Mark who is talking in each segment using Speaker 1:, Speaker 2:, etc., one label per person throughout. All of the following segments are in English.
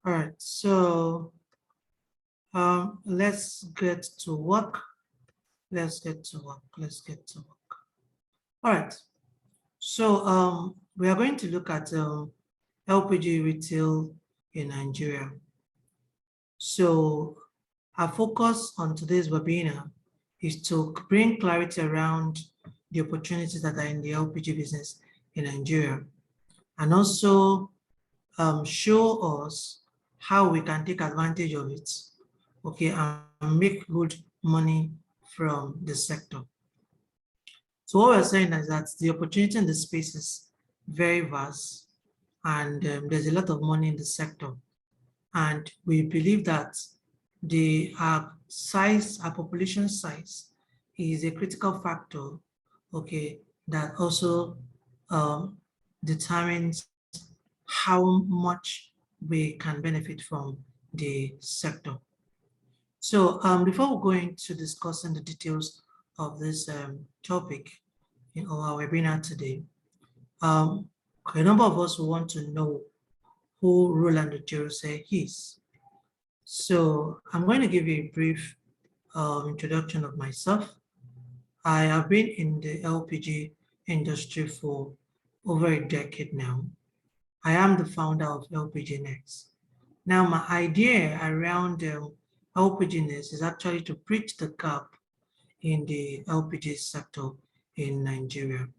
Speaker 1: All right, so let's get to work. Let's get to work. Let's get to work. All right, so we are going to look at LPG retail in Nigeria. So our focus on today's webinar is to bring clarity around the opportunities that are in the LPG business in Nigeria, and also show us how we can take advantage of it, okay, and make good money from the sector. So what we're saying is that the opportunity in the space is very vast, and there's a lot of money in the sector. And we believe that our population size is a critical factor, okay, that also determines how much we can benefit from the sector. So before we go into discussing the details of this topic in our webinar today, a number of us want to know who Roland Ojeruse is. So I'm going to give you a brief introduction of myself. I have been in the LPG industry for over a decade now. I am the founder of LPGNEXT. Now, my idea around LPGNEXT is actually to bridge the gap in the LPG sector in Nigeria.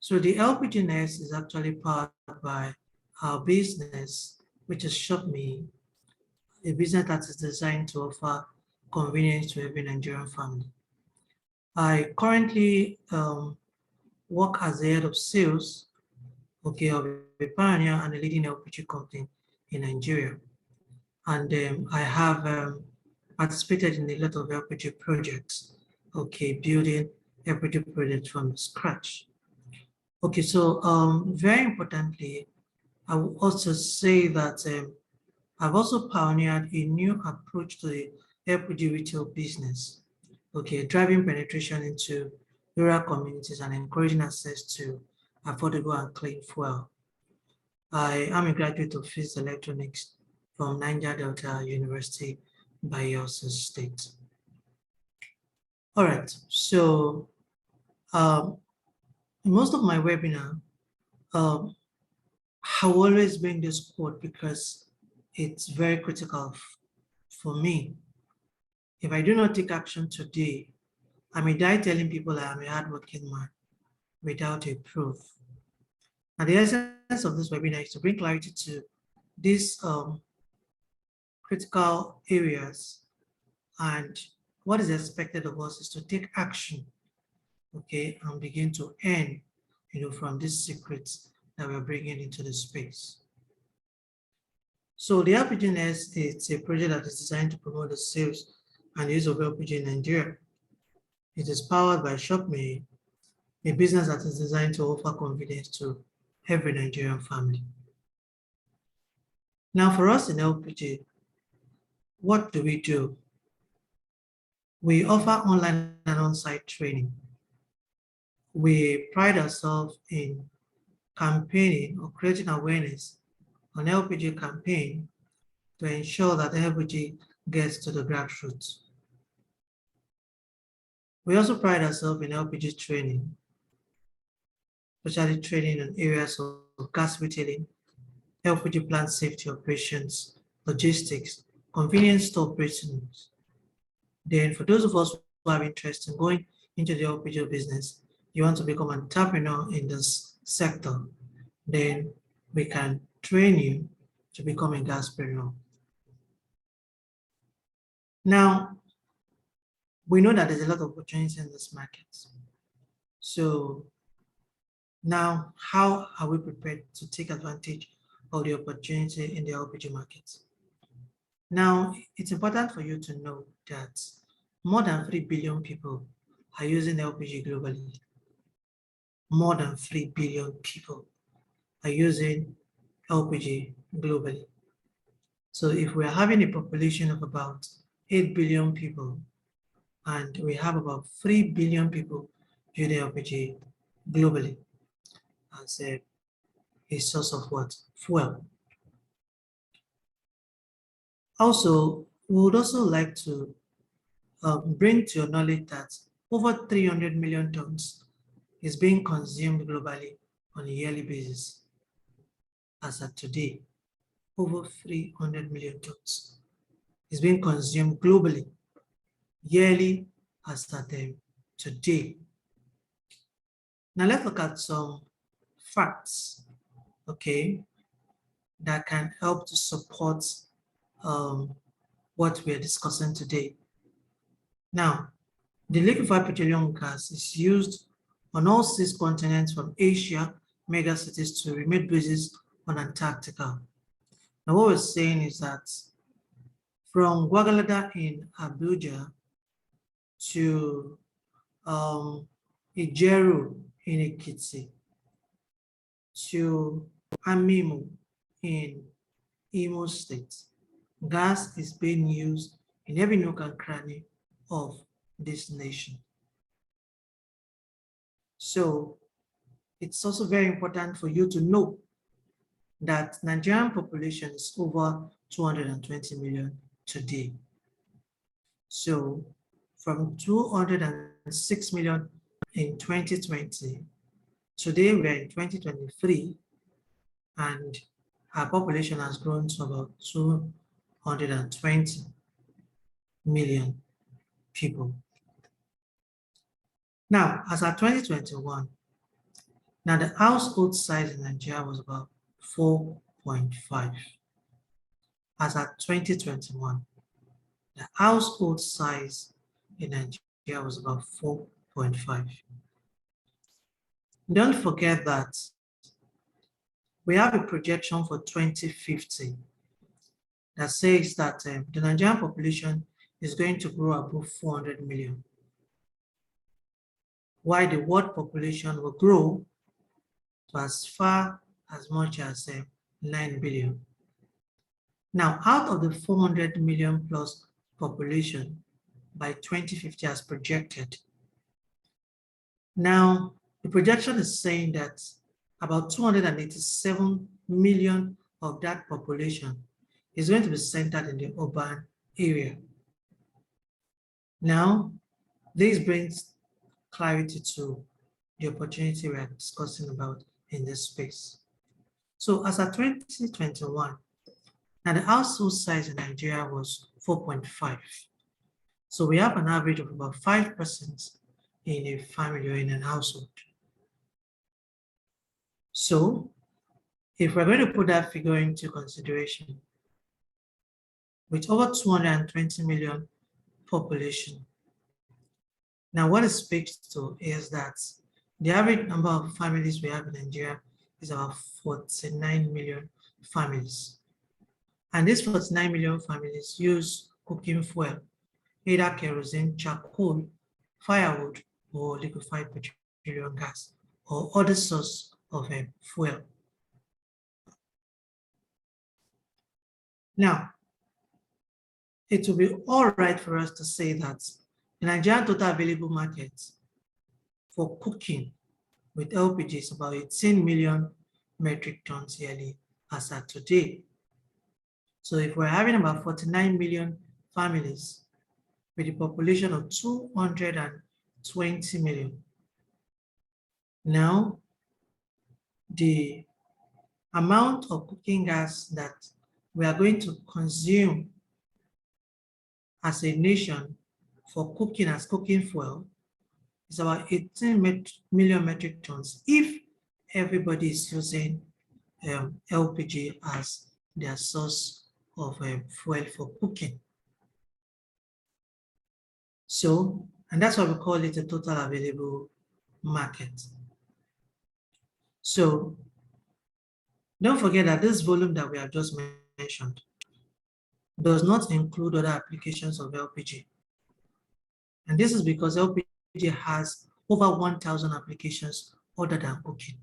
Speaker 1: So the LPGNEXT is actually powered by our business, which is ShopMe, a business that is designed to offer convenience to every Nigerian family. I currently work as the head of sales, okay, of a pioneer and a leading LPG company in Nigeria. And I have participated in a lot of LPG projects, okay, building LPG projects from scratch. Okay, so very importantly, I will also say that I've also pioneered a new approach to the LPG retail business, okay, driving penetration into rural communities and encouraging access to affordable and clean fuel. I am a graduate of physics electronics from Niger Delta University, Bayelsa State. All right, so in most of my webinar, I will always bring this quote because it's very critical for me. If I do not take action today, I may die telling people I am a hardworking man without a proof. And the essence of this webinar is to bring clarity to these critical areas, and what is expected of us is to take action, okay, and begin to earn, from these secrets that we're bringing into the space. So the LPGNEXT is a project that is designed to promote the sales and use of LPG in Nigeria. It is powered by ShopMe, a business that is designed to offer convenience to every Nigerian family. Now, for us in LPG, what do? We offer online and on-site training. We pride ourselves in campaigning or creating awareness on LPG campaign to ensure that LPG gets to the grassroots. We also pride ourselves in LPG training, especially training in areas of gas retailing, LPG plant safety operations, logistics, convenience store operations. Then for those of us who have interest in going into the LPG business, you want to become an entrepreneur in this sector, then we can train you to become a gaspreneur. Now, we know that there's a lot of opportunity in this market. So now, how are we prepared to take advantage of the opportunity in the LPG market? Now, it's important for you to know that more than 3 billion people are using LPG globally. More than 3 billion people are using LPG globally. So if we're having a population of about 8 billion people, and we have about 3 billion people using LPG globally as a source of what? Fuel. Also, we would also like to bring to your knowledge that over 300 million tons is being consumed globally on a yearly basis. As of today, over 300 million tons is being consumed globally yearly as at today. Now let's look at some facts, okay, that can help to support what we're discussing today. Now, the liquefied petroleum gas is used on all 6 continents from Asia, megacities to remote bases on Antarctica. Now, what we're saying is that from Guadalajara in Abuja to Ijeru in Ekiti to Amimo in Imo State, gas is being used in every nook and cranny of this nation. So it's also very important for you to know that Nigerian population is over 220 million today. So from 206 million in 2020, today we're in 2023, and our population has grown to about 220 million people. Now, as at 2021, now the household size in Nigeria was about 4.5. As at 2021, the household size in Nigeria was about 4.5. Don't forget that we have a projection for 2050 that says that the Nigerian population is going to grow above 400 million, while the world population will grow to as far as much as 9 billion. Now, out of the 400 million plus population by 2050 as projected, now the projection is saying that about 287 million of that population is going to be centered in the urban area. Now, this brings clarity to the opportunity we are discussing about in this space. So as of 2021, now the household size in Nigeria was 4.5. So we have an average of about 5 persons in a family or in an household. So if we're going to put that figure into consideration, with over 220 million population, now what it speaks to is that the average number of families we have in Nigeria is about 49 million families. And these 49 million families use cooking fuel, either kerosene, charcoal, firewood, or liquefied petroleum gas, or other source of fuel. Now, it will be all right for us to say that the Nigerian total available market for cooking with LPG is about 18 million metric tons yearly as at today. So if we're having about 49 million families with a population of 220 million, now the amount of cooking gas that we are going to consume as a nation for cooking as cooking fuel is about 18 million metric tons if everybody is using LPG as their source of fuel for cooking. So, and that's why we call it a total available market. So, don't forget that this volume that we have just mentioned does not include other applications of LPG. And this is because LPG has over 1,000 applications other than cooking.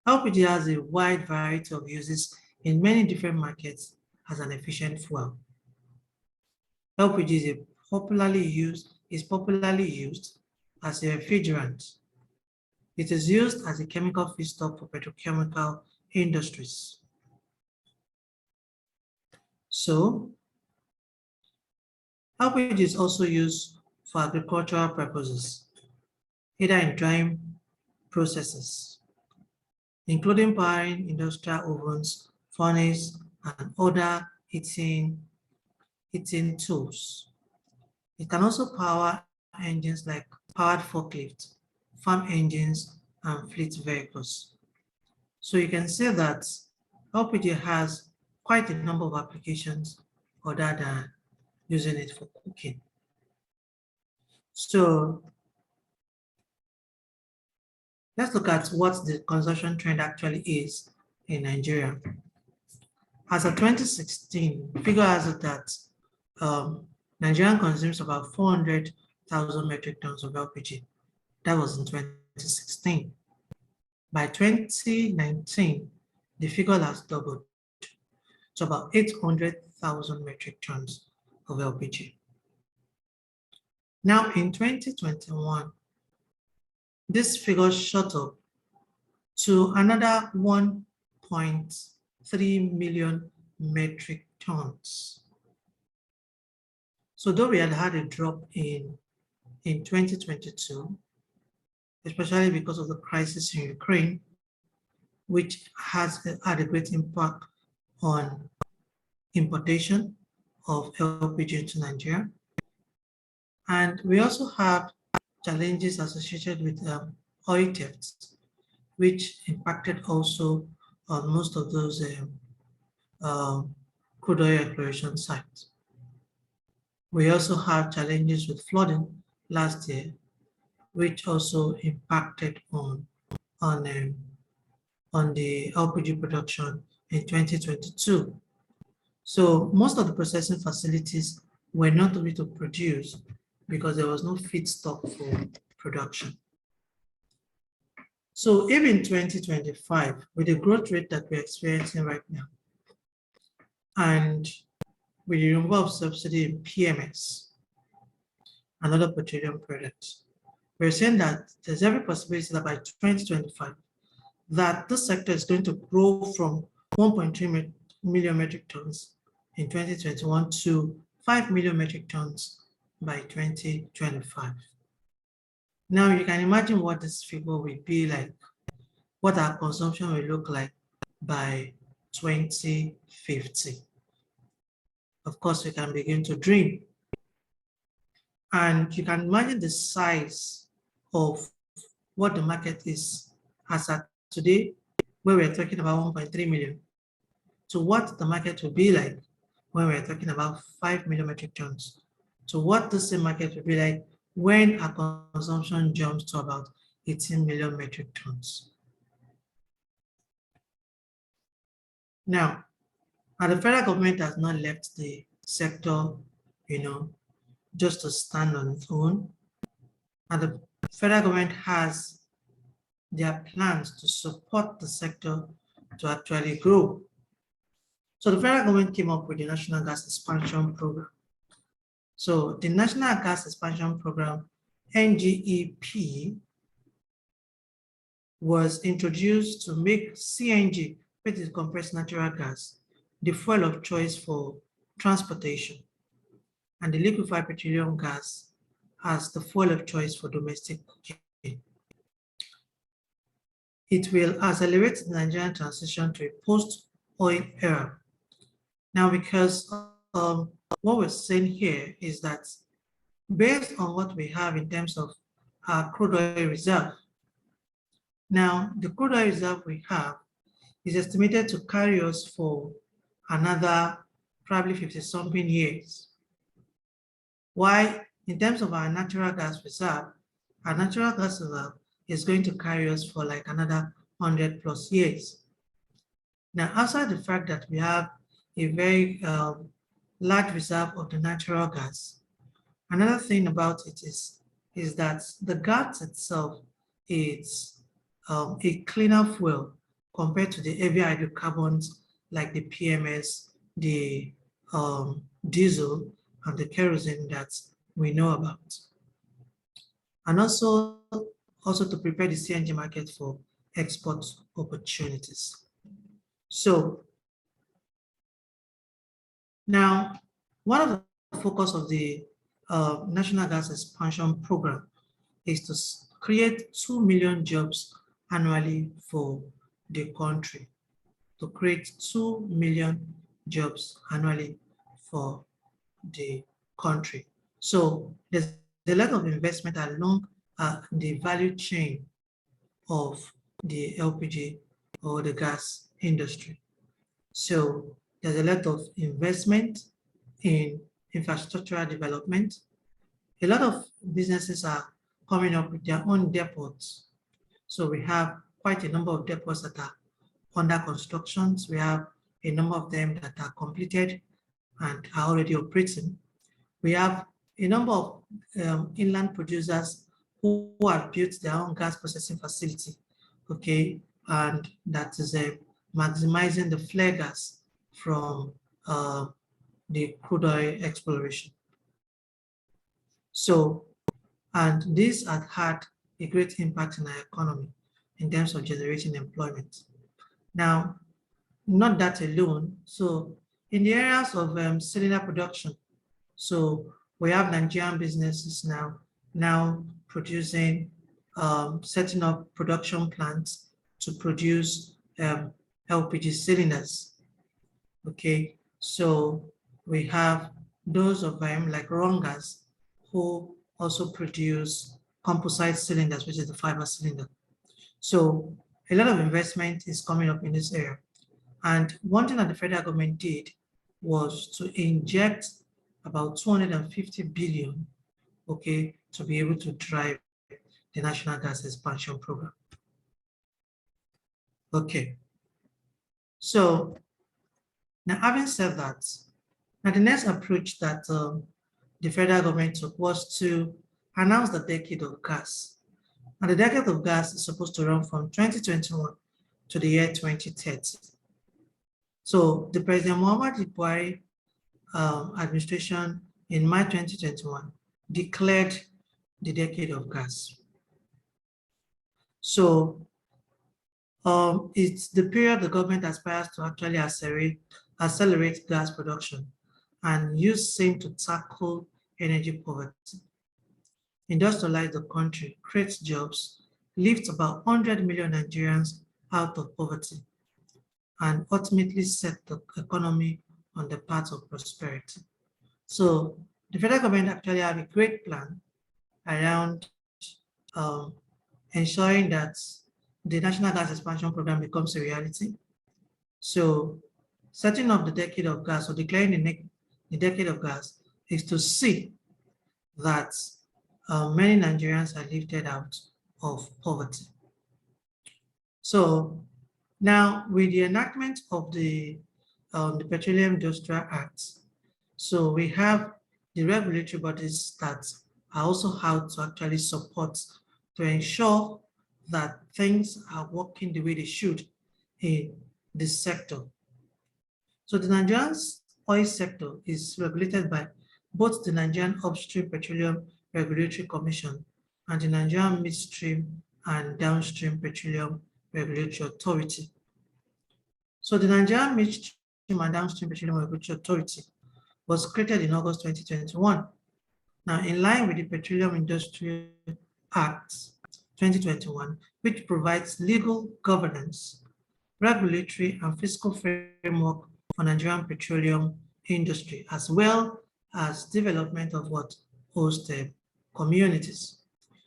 Speaker 1: LPG has a wide variety of uses in many different markets as an efficient fuel. LPG is popularly used as a refrigerant. It is used as a chemical feedstock for petrochemical industries. So LPG is also used for agricultural purposes, either in drying processes, including powering industrial ovens, furnace, and other heating tools. It can also power engines like powered forklifts, farm engines, and fleet vehicles. So you can say that LPG has quite a number of applications other than using it for cooking. So let's look at what the consumption trend actually is in Nigeria. As of 2016, figure has it that Nigeria consumes about 400,000 metric tons of LPG. That was in 2016. By 2019, the figure has doubled to about 800,000 metric tons of LPG. Now in 2021, this figure shot up to another 1.3 million metric tons. So though we had a drop in 2022, especially because of the crisis in Ukraine, which has had a great impact on importation of LPG to Nigeria. And we also have challenges associated with oil theft, which impacted also on most of those crude oil exploration sites. We also have challenges with flooding last year, which also impacted on the LPG production in 2022. So most of the processing facilities were not able to produce because there was no feedstock for production. So even in 2025, with the growth rate that we're experiencing right now, and with the removal of subsidy in PMS and other petroleum products, we're saying that there's every possibility that by 2025, that this sector is going to grow from 1.3 million metric tons in 2021 to 5 million metric tons by 2025. Now you can imagine what this figure will be like, what our consumption will look like by 2050. Of course, we can begin to dream. And you can imagine the size of what the market is as at today, where we're talking about 1.3 million, to what the market will be like when we're talking about 5 million metric tons, to what the same market will be like when our consumption jumps to about 18 million metric tons. Now, the federal government has not left the sector, just to stand on its own. And the federal government has their plans to support the sector to actually grow. So the federal government came up with the National Gas Expansion Program. So the National Gas Expansion Program, NGEP, was introduced to make CNG, which is compressed natural gas, the fuel of choice for transportation, and the liquefied petroleum gas as the fuel of choice for domestic cooking. It will accelerate the Nigerian transition to a post-oil era. Now, because what we're saying here is that based on what we have in terms of our crude oil reserve, now the crude oil reserve we have is estimated to carry us for another probably 50-something years. While in terms of our natural gas reserve, our natural gas reserve is going to carry us for like another 100+ years. Now, outside the fact that we have a very large reserve of the natural gas, another thing about it is that the gas itself is a cleaner fuel compared to the heavy hydrocarbons like the PMS, the diesel, and the kerosene that we know about. And also to prepare the CNG market for export opportunities. So Now, one of the focus of the National Gas Expansion Program is to create 2 million jobs annually for the country, to create 2 million jobs annually for the country. So there's a lot of investment along the value chain of the LPG or the gas industry. So there's a lot of investment in infrastructural development. A lot of businesses are coming up with their own depots. So we have quite a number of depots that are under construction. We have a number of them that are completed and are already operating. We have a number of inland producers who have built their own gas processing facility, okay, and that is maximizing the flare gas from the crude oil exploration. So, and these have had a great impact in our economy in terms of generating employment. Now, not that alone. So, in the areas of cylinder production, so we have Nigerian businesses now producing, setting up production plants to produce LPG cylinders. Okay, so we have those of them like Rongas who also produce composite cylinders, which is the fiber cylinder. So a lot of investment is coming up in this area. And one thing that the federal government did was to inject about 250 billion, okay, to be able to drive the National Gas Expansion Program. Okay. So now having said that, now the next approach that the federal government took was to announce the decade of gas. And the decade of gas is supposed to run from 2021 to the year 2030. So the President Muhammadu Buhari administration in March 2021 declared the decade of gas. So it's the period the government aspires to actually accelerate gas production and use same to tackle energy poverty, industrialize the country, create jobs, lift about 100 million Nigerians out of poverty, and ultimately set the economy on the path of prosperity. So the federal government actually have a great plan around ensuring that the National Gas Expansion Program becomes a reality. So setting up the decade of gas or declaring the decade of gas is to see that many Nigerians are lifted out of poverty. So now with the enactment of the Petroleum Industrial Act, so we have the regulatory bodies that are also how to actually support to ensure that things are working the way they should in this sector. So the Nigerian oil sector is regulated by both the Nigerian Upstream Petroleum Regulatory Commission and the Nigerian Midstream and Downstream Petroleum Regulatory Authority. So the Nigerian Midstream and Downstream Petroleum Regulatory Authority was created in August 2021. Now, in line with the Petroleum Industrial Act 2021, which provides legal governance, regulatory and fiscal framework for Nigerian petroleum industry, as well as development of what host communities.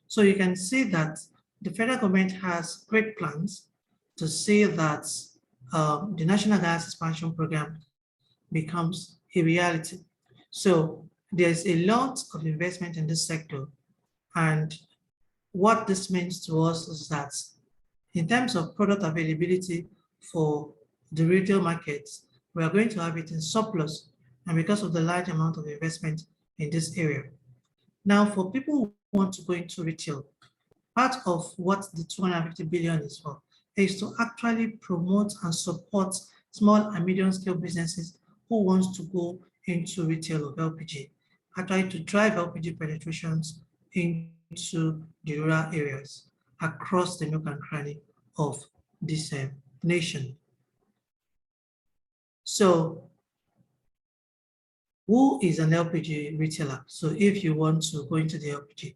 Speaker 1: So you can see that the federal government has great plans to see that the National Gas Expansion Program becomes a reality. So there's a lot of investment in this sector. And what this means to us is that in terms of product availability for the retail markets, we are going to have it in surplus, and because of the large amount of investment in this area. Now, for people who want to go into retail, part of what the 250 billion is for is to actually promote and support small and medium scale businesses who wants to go into retail of LPG, actually to drive LPG penetrations into the rural areas across the nook and cranny of this nation. So who is an LPG retailer? So if you want to go into the LPG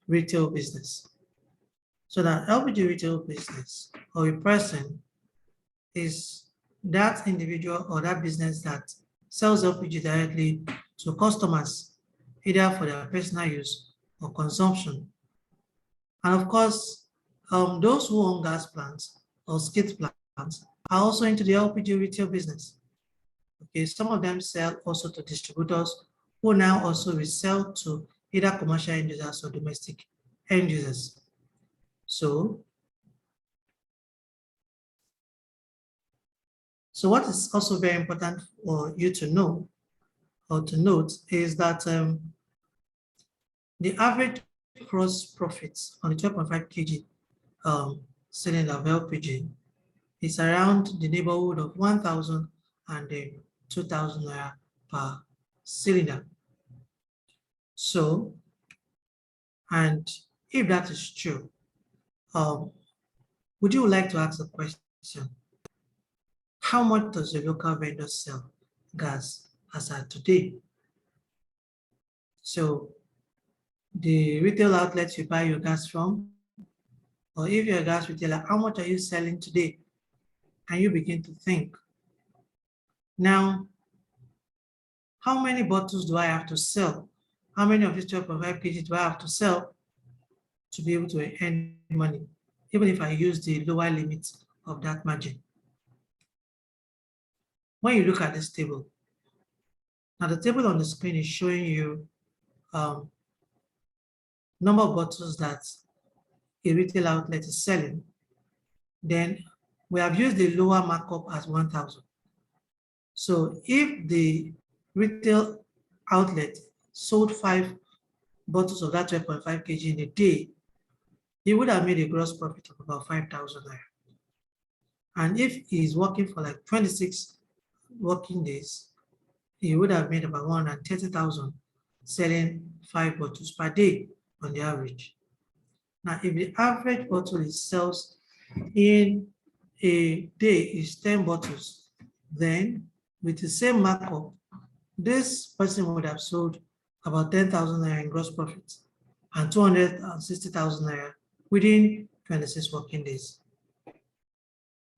Speaker 1: retail business, so that LPG retail business or a person is that individual or that business that sells LPG directly to customers, either for their personal use or consumption. And of course, those who own gas plants or skid plants are also into the LPG retail business. Okay, some of them sell also to distributors who now also resell to either commercial end users or domestic end users. So what is also very important for you to know or to note is that the average gross profits on the 12.5 kg cylinder of LPG is around the neighborhood of 1,000 and 2,000 naira per cylinder. So, and if that is true, would you like to ask the question, how much does the local vendor sell gas as at today? So the retail outlets you buy your gas from, or if you're a gas retailer, how much are you selling today? And you begin to think, now, how many bottles do I have to sell? How many of these 12.5 kg do I have to sell to be able to earn money, even if I use the lower limit of that margin? When you look at this table, now the table on the screen is showing you number of bottles that a retail outlet is selling. Then we have used the lower markup as 1,000. So if the retail outlet sold 5 bottles of that 12.5 kg in a day, he would have made a gross profit of about 5,000 naira. And if he's working for like 26 working days, he would have made about 130,000 selling 5 bottles per day on the average. Now, if the average bottle he sells in a day is 10 bottles, then with the same markup, this person would have sold about 10,000 naira in gross profit and 260,000 naira within 26 working days.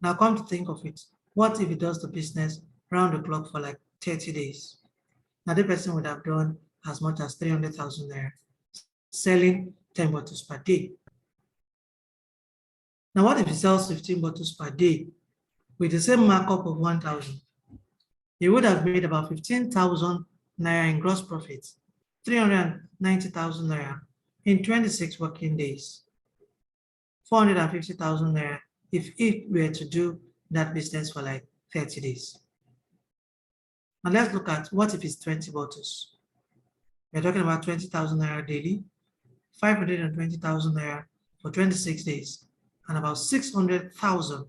Speaker 1: Now come to think of it, what if he does the business round the clock for like 30 days? Now the person would have done as much as 300,000 naira selling 10 bottles per day. Now what if he sells 15 bottles per day with the same markup of 1,000? He would have made about 15,000 naira in gross profit, 390,000 naira in 26 working days, 450,000 naira if he were to do that business for like 30 days. Now let's look at what if it's 20 bottles. We're talking about 20,000 naira daily, 520,000 naira for 26 days, and about 600,000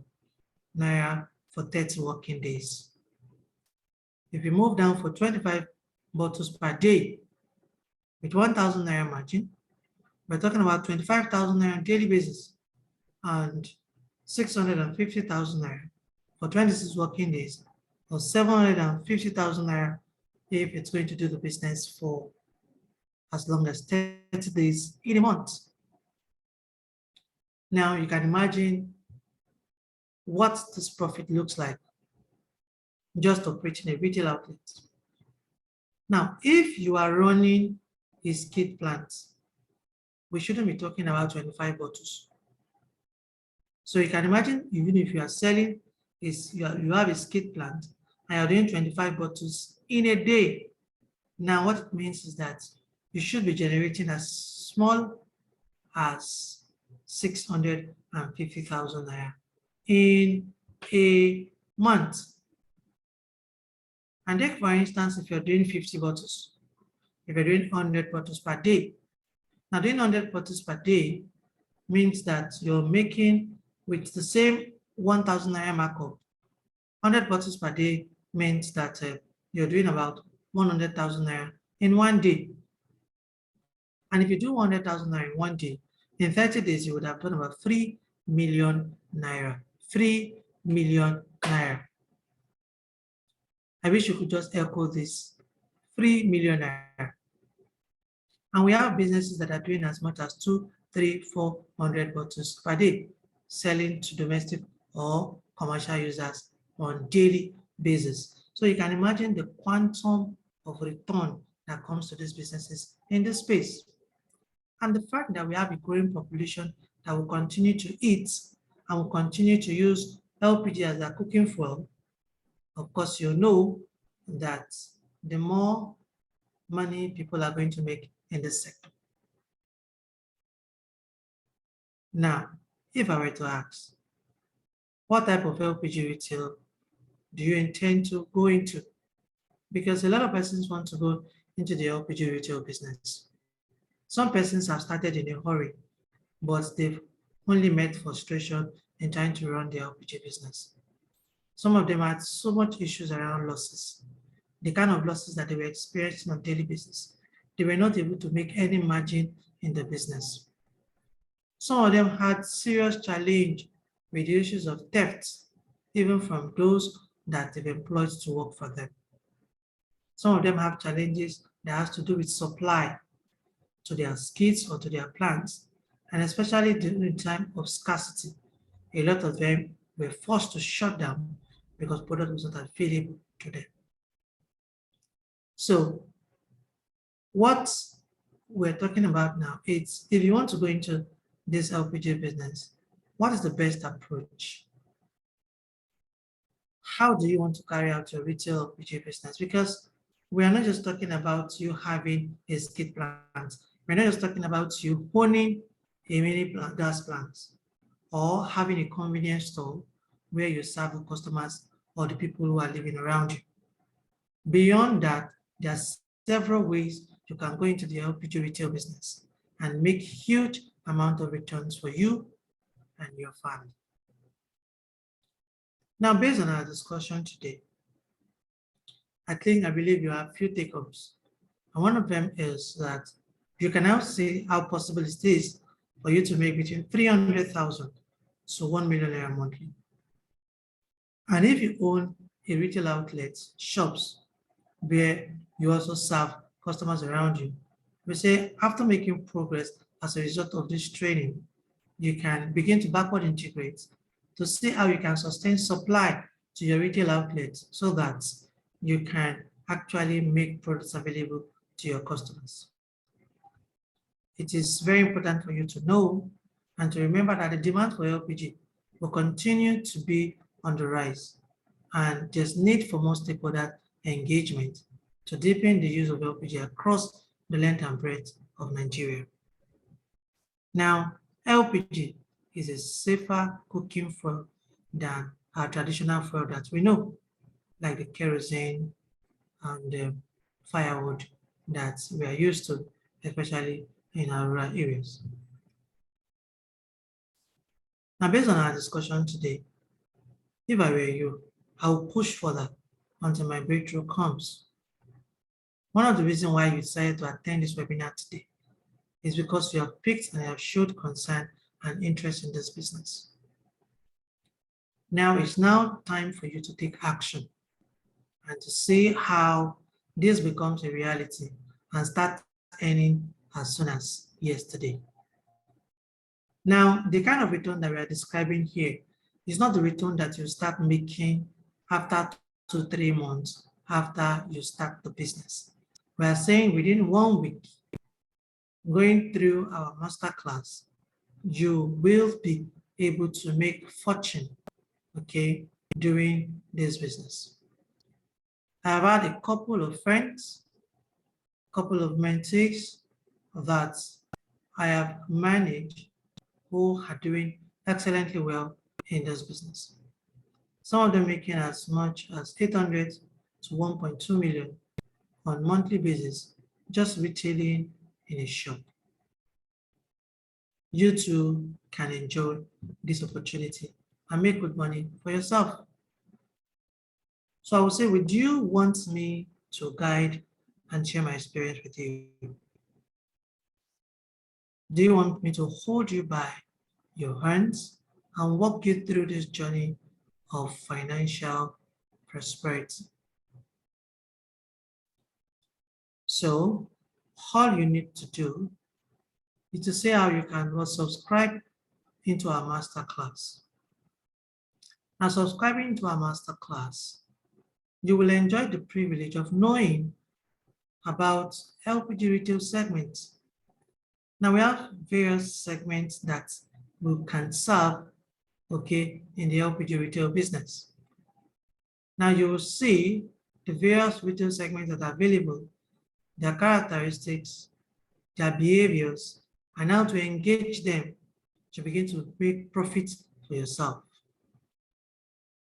Speaker 1: naira for 30 working days. If you move down for 25 bottles per day with 1,000 naira margin, we're talking about 25,000 naira daily basis and 650,000 naira for 26 working days, or 750,000 naira if it's going to do the business for as long as 30 days in a month. Now you can imagine what this profit looks like just operating a retail outlet. Now, if you are running a skid plant, we shouldn't be talking about 25 bottles. So you can imagine, even if you are selling, you have a skid plant and you're doing 25 bottles in a day. Now, what it means is that you should be generating as small as 650,000 naira in a month. And take, for instance, if you're doing 50 bottles, if you're doing 100 bottles per day. Now, doing 100 bottles per day means that you're making, with the same 1,000 naira markup, 100 bottles per day means that you're doing about 100,000 naira in one day. And if you do 100,000 naira in one day, in 30 days, you would have done about 3 million naira. 3 million naira. I wish you could just echo this. 3 million naira. And we have businesses that are doing as much as 2, 3, 400 bottles per day, selling to domestic or commercial users on daily basis. So you can imagine the quantum of return that comes to these businesses in this space. And the fact that we have a growing population that will continue to eat and will continue to use LPG as their cooking fuel, of course, you know that the more money people are going to make in this sector. Now, if I were to ask, what type of LPG retail do you intend to go into? Because a lot of persons want to go into the LPG retail business. Some persons have started in a hurry, but they've only met frustration in trying to run the LPG business. Some of them had so much issues around losses, the kind of losses that they were experiencing on a daily basis. They were not able to make any margin in the business. Some of them had serious challenge with the issues of theft, even from those that they've employed to work for them. Some of them have challenges that has to do with supply to their skids or to their plants, and especially during the time of scarcity, a lot of them were forced to shut down because product was not available to them. So what we're talking about now is, if you want to go into this LPG business, what is the best approach? How do you want to carry out your retail LPG business? Because we are not just talking about you having a skid plant. We're not just talking about you owning a mini gas plant or having a convenience store where you serve the customers or the people who are living around you. Beyond that, there are several ways you can go into the LPG retail business and make huge amount of returns for you and your family. Now, based on our discussion today, I believe you have a few takeaways. And one of them is that you can now see how possible it is for you to make between 300,000 to 1 million naira monthly. And if you own a retail outlet, shops, where you also serve customers around you, we say after making progress as a result of this training, you can begin to backward integrate to see how you can sustain supply to your retail outlets so that you can actually make products available to your customers. It is very important for you to know and to remember that the demand for LPG will continue to be on the rise, and there's need for more stakeholder engagement to deepen the use of LPG across the length and breadth of Nigeria. Now, LPG is a safer cooking fuel than our traditional fuel that we know, like the kerosene and the firewood that we are used to, especially in our rural areas. Now, based on our discussion today, if I were you, I will push further until my breakthrough comes. One of the reasons why you decided to attend this webinar today is because you have picked and have showed concern and interest in this business. Now it's time for you to take action and to see how this becomes a reality and start earning as soon as yesterday. Now, the kind of return that we are describing here is not the return that you start making after 2 to 3 months after you start the business. We are saying within 1 week, going through our masterclass, you will be able to make fortune, okay, doing this business. I've had a couple of friends, couple of mentees that I have managed who are doing excellently well in this business. Some of them making as much as 800 to 1.2 million on monthly basis, just retailing in a shop. You too can enjoy this opportunity and make good money for yourself. So I would say, would you want me to guide and share my experience with you? Do you want me to hold you by your hands and walk you through this journey of financial prosperity? So all you need to do is to say how you can subscribe into our masterclass. Now, subscribing to our masterclass, you will enjoy the privilege of knowing about LPG retail segments. Now, we have various segments that we can serve, okay, in the LPG retail business. Now, you will see the various retail segments that are available, their characteristics, their behaviors, and how to engage them to begin to make profits for yourself.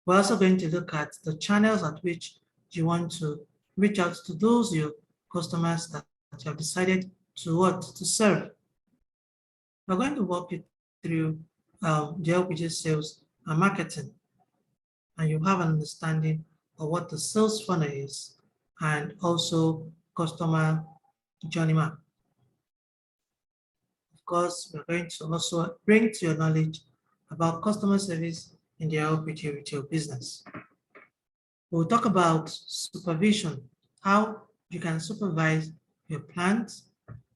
Speaker 1: We're also going to look at the channels at which you want to reach out to those your customers that you have decided to serve. We're going to walk you through the LPG sales and marketing, and you have an understanding of what the sales funnel is and also customer journey map. Of course, we're going to also bring to your knowledge about customer service in the LPG retail business. We'll talk about supervision, how you can supervise your plant,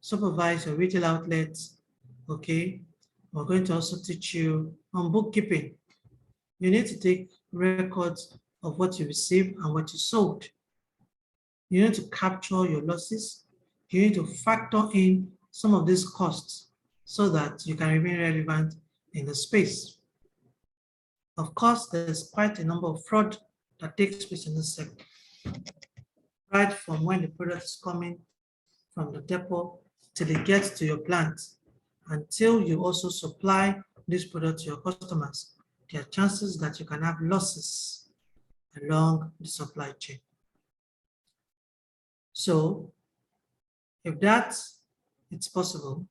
Speaker 1: supervise your retail outlets, okay? We're going to also teach you on bookkeeping. You need to take records of what you received and what you sold. You need to capture your losses. You need to factor in some of these costs so that you can remain relevant in the space. Of course, there's quite a number of fraud that takes place in this sector, right from when the product is coming from the depot till it gets to your plant, until you also supply this product to your customers. There are chances that you can have losses along the supply chain. So if it's possible,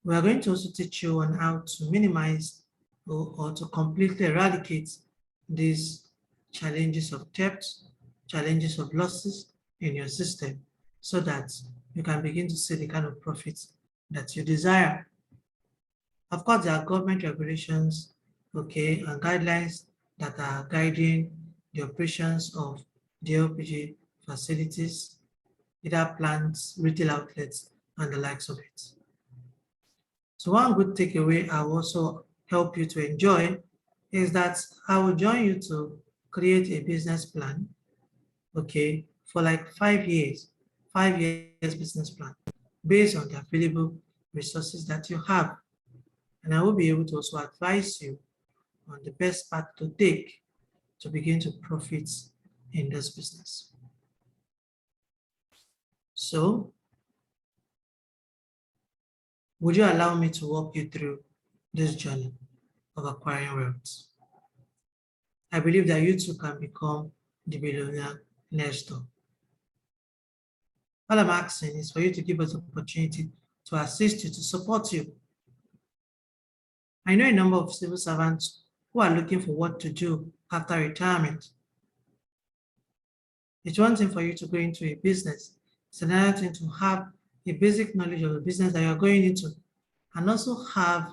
Speaker 1: we are going to also teach you on how to minimize or to completely eradicate these challenges of debt, challenges of losses in your system, so that you can begin to see the kind of profits that you desire. Of course, there are government regulations, okay, and guidelines that are guiding the operations of the LPG facilities, either plants, retail outlets, and the likes of it. So one good takeaway I will also help you to enjoy is that I will join you to create a business plan, okay, for like 5 years, 5 years business plan based on the available resources that you have. And I will be able to also advise you on the best path to take to begin to profit in this business. So, would you allow me to walk you through this journey of acquiring wealth? I believe that you too can become the billionaire next door. All I'm asking is for you to give us the opportunity to assist you, to support you. I know a number of civil servants who are looking for what to do after retirement. It's one thing for you to go into a business. It's another thing to have a basic knowledge of the business that you're going into, and also have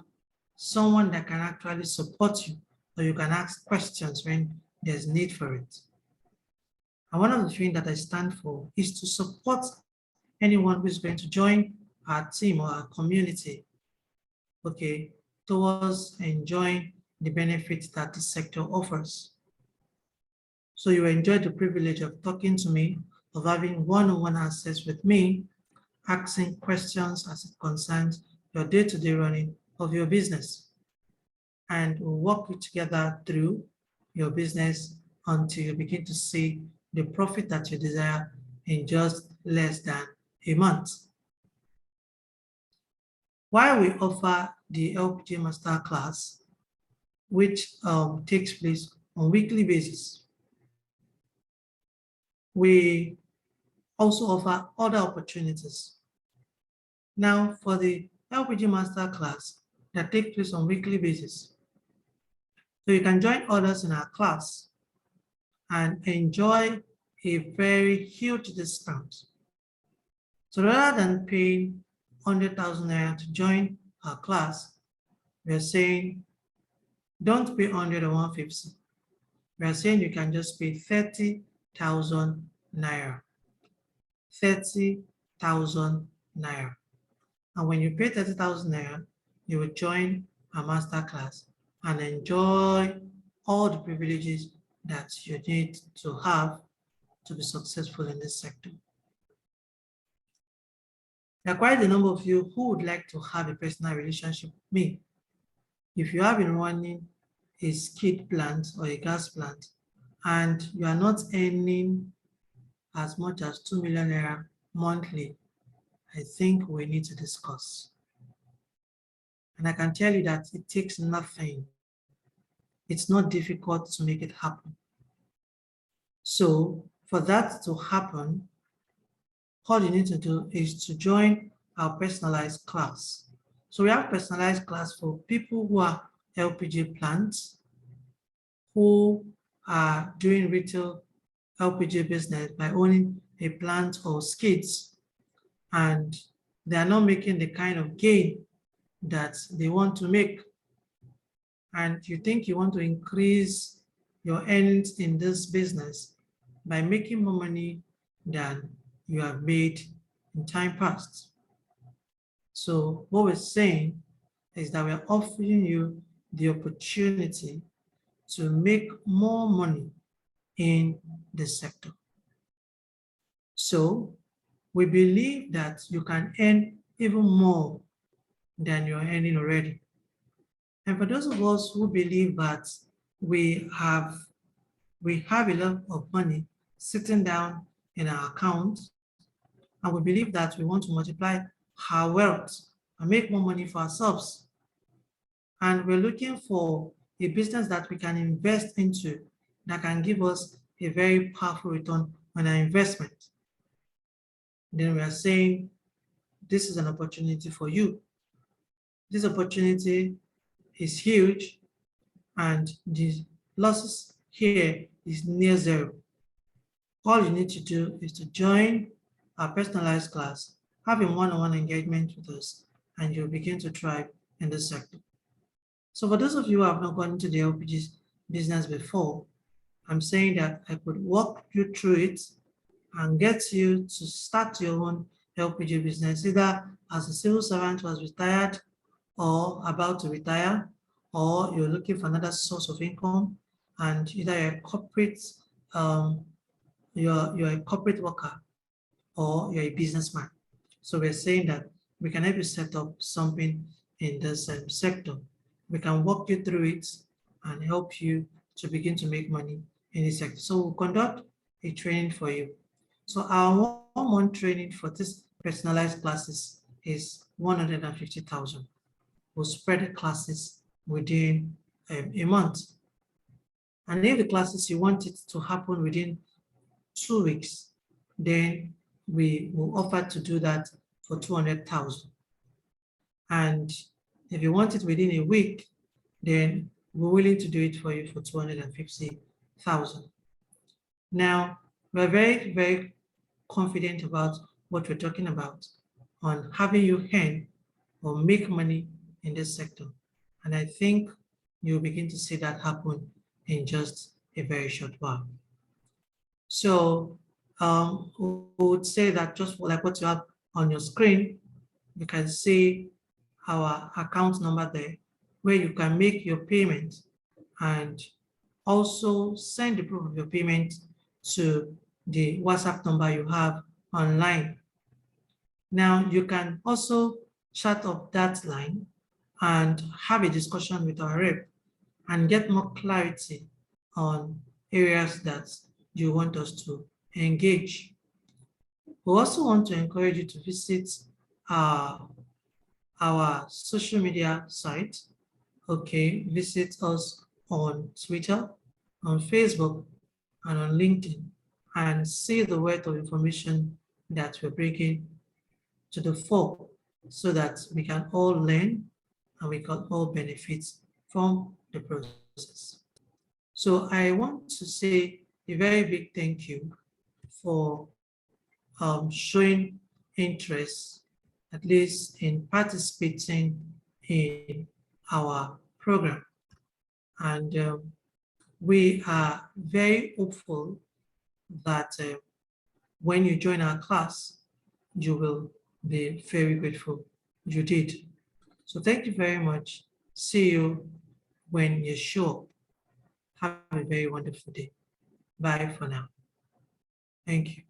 Speaker 1: someone that can actually support you, or you can ask questions when there's need for it. And one of the things that I stand for is to support anyone who's going to join our team or our community, okay, towards enjoying the benefits that the sector offers. So you enjoy the privilege of talking to me, of having one-on-one access with me, asking questions as it concerns your day-to-day running of your business. And we'll walk you together through your business until you begin to see the profit that you desire in just less than a month. While we offer the LPG Masterclass, which takes place on weekly basis, we also offer other opportunities. Now, for the LPG Masterclass that takes place on weekly basis, so you can join others in our class and enjoy a very huge discount. So rather than paying 100,000 Naira to join our class, we're saying don't pay 100 or 150. We're saying you can just pay 30,000 Naira. 30,000 30,000 Naira. And when you pay 30,000 Naira, you will join a master class and enjoy all the privileges that you need to have to be successful in this sector. There are quite a number of you who would like to have a personal relationship with me. If you have been running a skid plant or a gas plant and you are not earning as much as 2 million Naira monthly, I think we need to discuss. And I can tell you that it takes nothing. It's not difficult to make it happen. So for that to happen, all you need to do is to join our personalized class. So we have personalized class for people who are LPG plants, who are doing retail LPG business by owning a plant or skids, and they are not making the kind of gain that they want to make. And you think you want to increase your earnings in this business by making more money than you have made in time past. So what we're saying is that we're offering you the opportunity to make more money in the sector. So we believe that you can earn even more than you're earning already. And for those of us who believe that we have a lot of money sitting down in our account, and we believe that we want to multiply our wealth and make more money for ourselves, and we're looking for a business that we can invest into that can give us a very powerful return on our investment, then we are saying this is an opportunity for you. This opportunity is huge, and the losses here is near zero. All you need to do is to join our personalized class, have a one-on-one engagement with us, and you'll begin to thrive in this sector. So for those of you who have not gone into the LPG business before, I'm saying that I could walk you through it and get you to start your own LPG business, either as a civil servant who has retired or about to retire, or you're looking for another source of income, and either you're a corporate, you're a corporate worker, or you're a businessman. So we're saying that we can help you set up something in this sector. We can walk you through it and help you to begin to make money in this sector. So we'll conduct a training for you. So our one-month training for this personalized classes is 150,000. We'll spread the classes within a month. And if the classes you want it to happen within 2 weeks, then we will offer to do that for 200,000. And if you want it within a week, then we're willing to do it for you for 250,000. Now, we're very, very confident about what we're talking about on having you earn or make money in this sector. And I think you'll begin to see that happen in just a very short while. So we would say that just like what you have on your screen, you can see our account number there, where you can make your payment and also send the proof of your payment to the WhatsApp number you have online. Now you can also chat up that line and have a discussion with our rep and get more clarity on areas that you want us to engage. We also want to encourage you to visit our social media site. Okay, visit us on Twitter, on Facebook, and on LinkedIn, and see the wealth of information that we're bringing to the fore so that we can all learn and we can all benefit from the process. So I want to say a very big thank you for showing interest, at least in participating in our program. And we are very hopeful that when you join our class, you will be very grateful you did. So thank you very much. See you when you show up. Have a very wonderful day. Bye for now. Thank you.